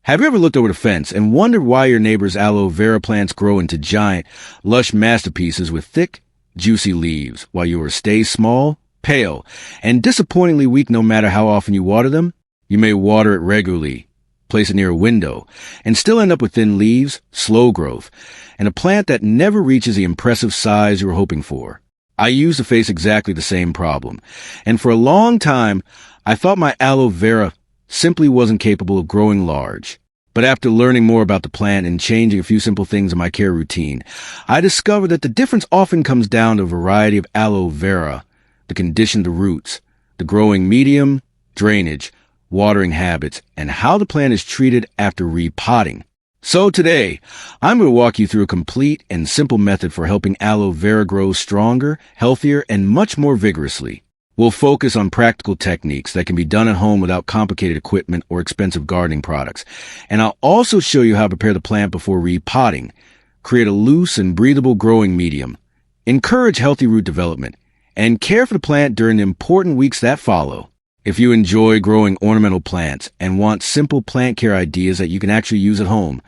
Have you ever looked over the fence and wondered why your neighbor's aloe vera plants grow into giant, lush masterpieces with thick, juicy leaves, while yours stays small, pale, and disappointingly weak no matter how often you water them? You may water it regularly, place it near a window, and still end up with thin leaves, slow growth, and a plant that never reaches the impressive size you were hoping for. I used to face exactly the same problem, and for a long time, I thought my aloe vera simply wasn't capable of growing large. But after learning more about the plant and changing a few simple things in my care routine, I discovered that the difference often comes down to a variety of aloe vera, the condition of the roots, the growing medium, drainage, watering habits, and how the plant is treated after repotting. So today, I'm going to walk you through a complete and simple method for helping aloe vera grow stronger, healthier, and much more vigorously. We'll focus on practical techniques that can be done at home without complicated equipment or expensive gardening products. And I'll also show you how to prepare the plant before repotting, create a loose and breathable growing medium, encourage healthy root development, and care for the plant during the important weeks that follow. If you enjoy growing ornamental plants and want simple plant care ideas that you can actually use at home,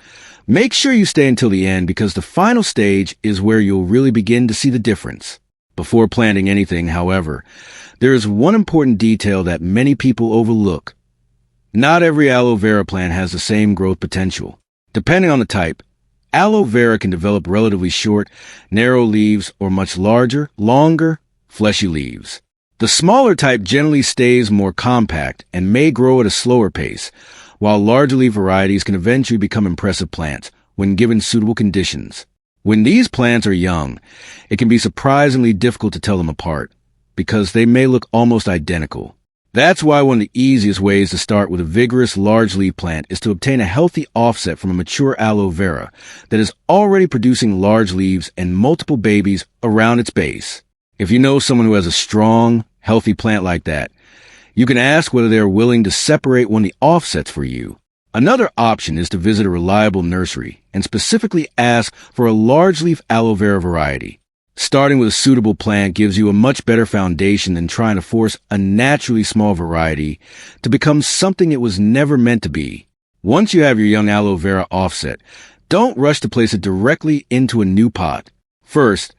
make sure you stay until the end because the final stage is where you'll really begin to see the difference. Before planting anything, however, there is one important detail that many people overlook. Not every aloe vera plant has the same growth potential. Depending on the type, aloe vera can develop relatively short, narrow leaves or much larger, longer, fleshy leaves. The smaller type generally stays more compact and may grow at a slower pace, while larger leaf varieties can eventually become impressive plants when given suitable conditions. When these plants are young, it can be surprisingly difficult to tell them apart, because they may look almost identical. That's why one of the easiest ways to start with a vigorous large leaf plant is to obtain a healthy offset from a mature aloe vera that is already producing large leaves and multiple babies around its base. If you know someone who has a strong, healthy plant like that, you can ask whether they are willing to separate one of the offsets for you. Another option is to visit a reliable nursery and specifically ask for a large leaf aloe vera variety. Starting with a suitable plant gives you a much better foundation than trying to force a naturally small variety to become something it was never meant to be. Once you have your young aloe vera offset, don't rush to place it directly into a new pot. First,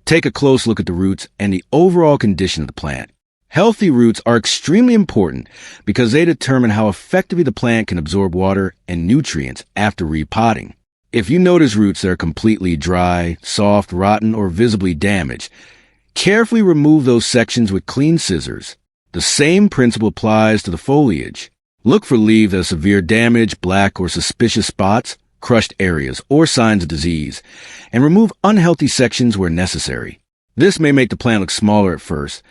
take a close look at the roots and the overall condition of the plant. Healthy roots are extremely important because they determine how effectively the plant can absorb water and nutrients after repotting. If you notice roots that are completely dry, soft, rotten, or visibly damaged, carefully remove those sections with clean scissors. The same principle applies to the foliage. Look for leaves that have severe damage, black or suspicious spots, crushed areas, or signs of disease, and remove unhealthy sections where necessary. This may make the plant look smaller at first,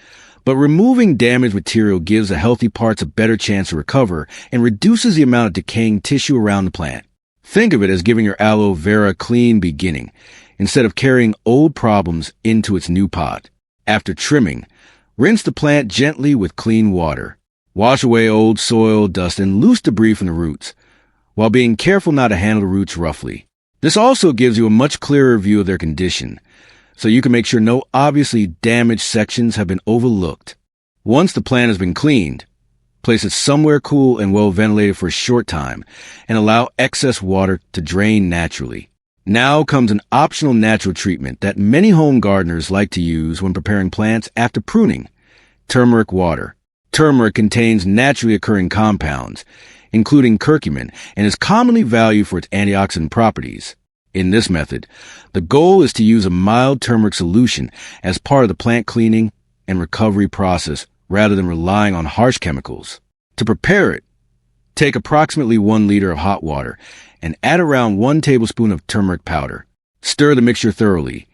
but removing damaged material gives the healthy parts a better chance to recover and reduces the amount of decaying tissue around the plant. Think of it as giving your aloe vera a clean beginning, instead of carrying old problems into its new pot. After trimming, rinse the plant gently with clean water. Wash away old soil, dust, and loose debris from the roots, while being careful not to handle the roots roughly. This also gives you a much clearer view of their condition, so you can make sure no obviously damaged sections have been overlooked. Once the plant has been cleaned, place it somewhere cool and well ventilated for a short time and allow excess water to drain naturally. Now comes an optional natural treatment that many home gardeners like to use when preparing plants after pruning: turmeric water. Turmeric contains naturally occurring compounds, including curcumin, and is commonly valued for its antioxidant properties. In this method, the goal is to use a mild turmeric solution as part of the plant cleaning and recovery process rather than relying on harsh chemicals. To prepare it, take approximately 1 liter of hot water and add around 1 tablespoon of turmeric powder. Stir the mixture thoroughly,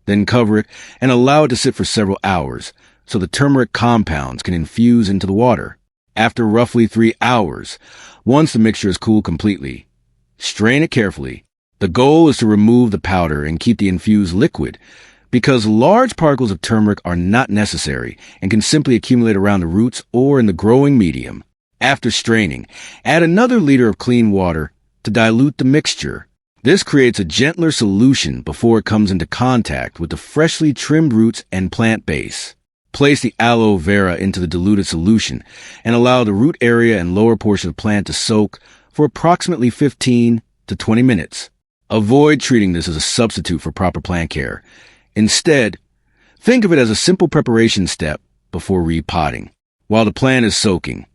then cover it and allow it to sit for several hours so the turmeric compounds can infuse into the water. After roughly 3 hours, once the mixture is cooled completely, strain it carefully. The goal is to remove the powder and keep the infused liquid, because large particles of turmeric are not necessary and can simply accumulate around the roots or in the growing medium. After straining, add another liter of clean water to dilute the mixture. This creates a gentler solution before it comes into contact with the freshly trimmed roots and plant base. Place the aloe vera into the diluted solution and allow the root area and lower portion of the plant to soak for approximately 15 to 20 minutes. Avoid treating this as a substitute for proper plant care. Instead, think of it as a simple preparation step before repotting. While the plant is soaking,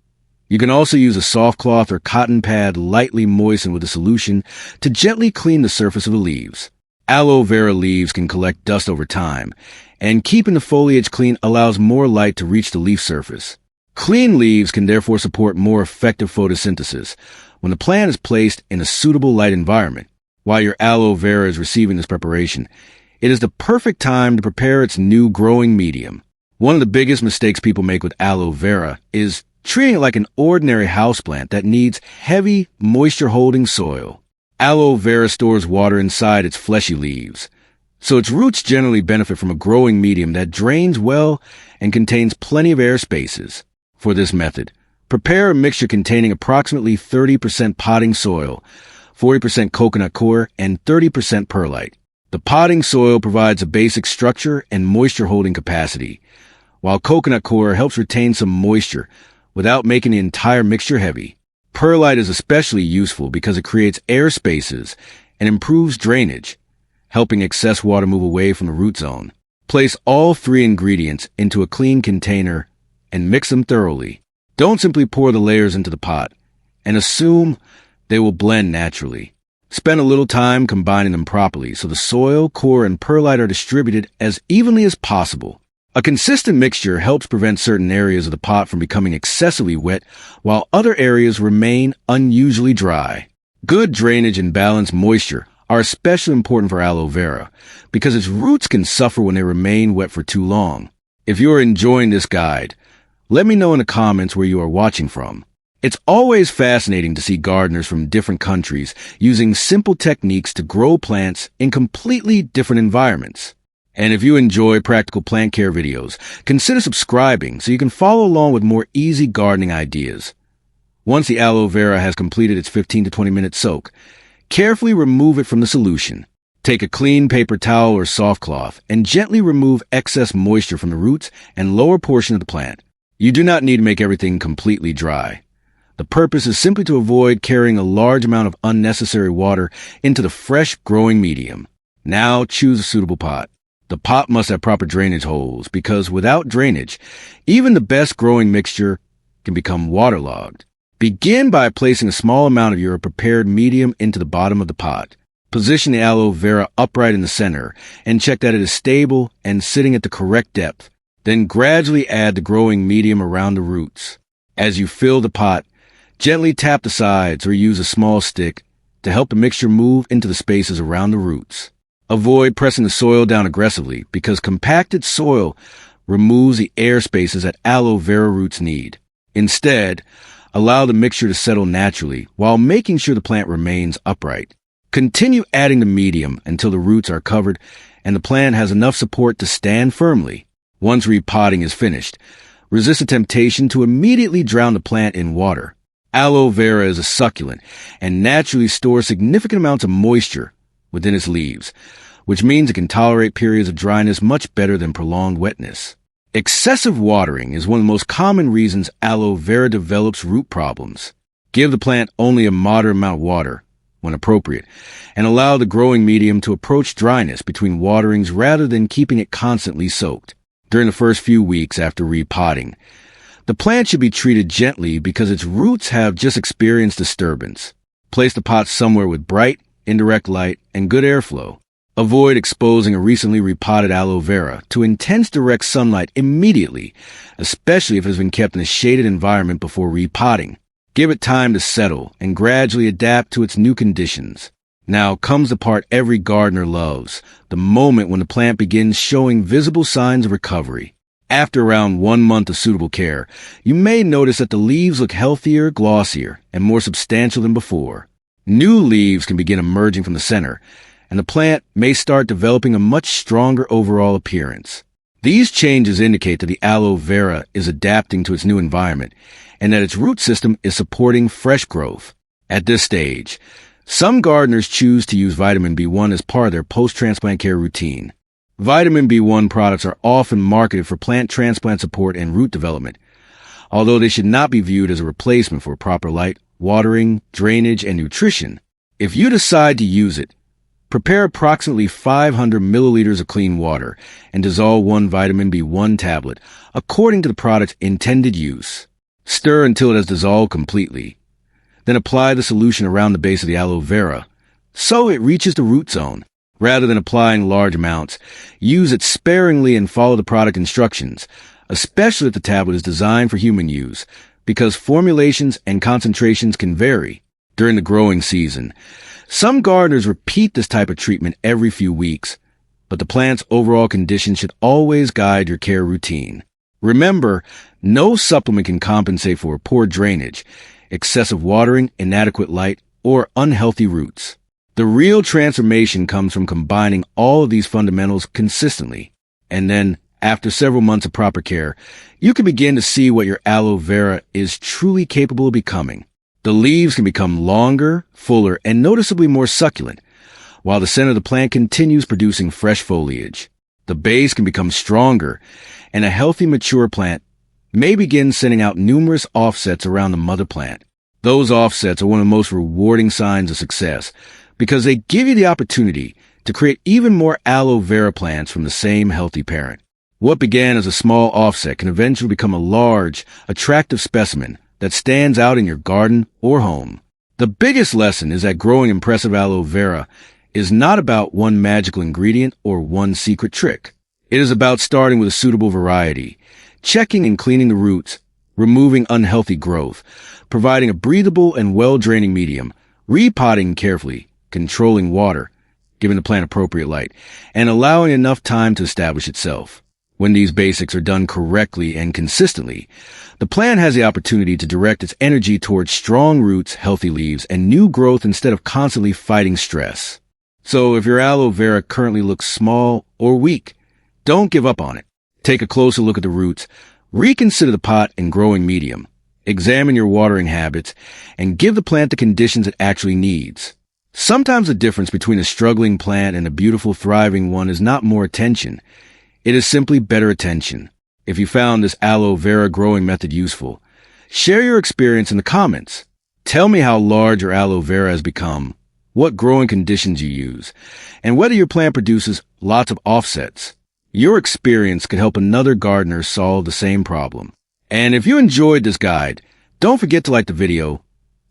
you can also use a soft cloth or cotton pad lightly moistened with a solution to gently clean the surface of the leaves. Aloe vera leaves can collect dust over time, and keeping the foliage clean allows more light to reach the leaf surface. Clean leaves can therefore support more effective photosynthesis when the plant is placed in a suitable light environment. While your aloe vera is receiving this preparation, it is the perfect time to prepare its new growing medium. One of the biggest mistakes people make with aloe vera is treating it like an ordinary houseplant that needs heavy, moisture-holding soil. Aloe vera stores water inside its fleshy leaves, so its roots generally benefit from a growing medium that drains well and contains plenty of air spaces. For this method, prepare a mixture containing approximately 30% potting soil, 40% coconut coir, and 30% perlite. The potting soil provides a basic structure and moisture-holding capacity, while coconut coir helps retain some moisture without making the entire mixture heavy. Perlite is especially useful because it creates air spaces and improves drainage, helping excess water move away from the root zone. Place all three ingredients into a clean container and mix them thoroughly. Don't simply pour the layers into the pot and assume they will blend naturally. Spend a little time combining them properly so the soil, core, and perlite are distributed as evenly as possible. A consistent mixture helps prevent certain areas of the pot from becoming excessively wet, while other areas remain unusually dry. Good drainage and balanced moisture are especially important for aloe vera because its roots can suffer when they remain wet for too long. If you are enjoying this guide, let me know in the comments where you are watching from. It's always fascinating to see gardeners from different countries using simple techniques to grow plants in completely different environments. And if you enjoy practical plant care videos, consider subscribing so you can follow along with more easy gardening ideas. Once the aloe vera has completed its 15 to 20 minute soak, carefully remove it from the solution. Take a clean paper towel or soft cloth and gently remove excess moisture from the roots and lower portion of the plant. You do not need to make everything completely dry. The purpose is simply to avoid carrying a large amount of unnecessary water into the fresh growing medium. Now choose a suitable pot. The pot must have proper drainage holes because without drainage, even the best growing mixture can become waterlogged. Begin by placing a small amount of your prepared medium into the bottom of the pot. Position the aloe vera upright in the center and check that it is stable and sitting at the correct depth. Then gradually add the growing medium around the roots. As you fill the pot, gently tap the sides or use a small stick to help the mixture move into the spaces around the roots. Avoid pressing the soil down aggressively because compacted soil removes the air spaces that aloe vera roots need. Instead, allow the mixture to settle naturally while making sure the plant remains upright. Continue adding the medium until the roots are covered and the plant has enough support to stand firmly. Once repotting is finished, resist the temptation to immediately drown the plant in water. Aloe vera is a succulent and naturally stores significant amounts of moisture within its leaves, which means it can tolerate periods of dryness much better than prolonged wetness. Excessive watering is one of the most common reasons aloe vera develops root problems. Give the plant only a moderate amount of water, when appropriate, and allow the growing medium to approach dryness between waterings rather than keeping it constantly soaked. During the first few weeks after repotting, the plant should be treated gently because its roots have just experienced disturbance. Place the pot somewhere with bright, indirect light, and good airflow. Avoid exposing a recently repotted aloe vera to intense direct sunlight immediately, especially if it has been kept in a shaded environment before repotting. Give it time to settle and gradually adapt to its new conditions. Now comes the part every gardener loves, the moment when the plant begins showing visible signs of recovery. After around 1 month of suitable care, you may notice that the leaves look healthier, glossier, and more substantial than before. New leaves can begin emerging from the center, and the plant may start developing a much stronger overall appearance. These changes indicate that the aloe vera is adapting to its new environment and that its root system is supporting fresh growth. At this stage, some gardeners choose to use vitamin B1 as part of their post-transplant care routine. Vitamin B1 products are often marketed for plant transplant support and root development, although they should not be viewed as a replacement for proper light, watering, drainage, and nutrition. If you decide to use it, prepare approximately 500 milliliters of clean water and dissolve 1 vitamin B1 tablet according to the product's intended use. Stir until it has dissolved completely. Then apply the solution around the base of the aloe vera so it reaches the root zone. Rather than applying large amounts, use it sparingly and follow the product instructions, especially if the tablet is designed for human use, because formulations and concentrations can vary. During the growing season, some gardeners repeat this type of treatment every few weeks, but the plant's overall condition should always guide your care routine. Remember, no supplement can compensate for poor drainage, excessive watering, inadequate light, or unhealthy roots. The real transformation comes from combining all of these fundamentals consistently. And then, after several months of proper care, you can begin to see what your aloe vera is truly capable of becoming. The leaves can become longer, fuller, and noticeably more succulent, while the center of the plant continues producing fresh foliage. The base can become stronger, and a healthy, mature plant may begin sending out numerous offsets around the mother plant. Those offsets are one of the most rewarding signs of success, because they give you the opportunity to create even more aloe vera plants from the same healthy parent. What began as a small offset can eventually become a large, attractive specimen that stands out in your garden or home. The biggest lesson is that growing impressive aloe vera is not about one magical ingredient or one secret trick. It is about starting with a suitable variety, checking and cleaning the roots, removing unhealthy growth, providing a breathable and well-draining medium, repotting carefully, controlling water, giving the plant appropriate light, and allowing enough time to establish itself. When these basics are done correctly and consistently, the plant has the opportunity to direct its energy towards strong roots, healthy leaves, and new growth instead of constantly fighting stress. So if your aloe vera currently looks small or weak, don't give up on it. Take a closer look at the roots, reconsider the pot and growing medium, examine your watering habits, and give the plant the conditions it actually needs. Sometimes the difference between a struggling plant and a beautiful, thriving one is not more attention. It is simply better attention. If you found this aloe vera growing method useful, share your experience in the comments. Tell me how large your aloe vera has become, what growing conditions you use, and whether your plant produces lots of offsets. Your experience could help another gardener solve the same problem. And if you enjoyed this guide, don't forget to like the video,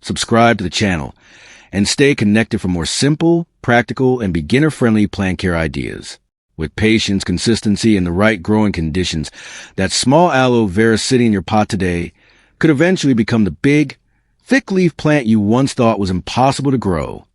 subscribe to the channel, and stay connected for more simple, practical, and beginner-friendly plant care ideas. With patience, consistency, and the right growing conditions, that small aloe vera sitting in your pot today could eventually become the big, thick-leaf plant you once thought was impossible to grow.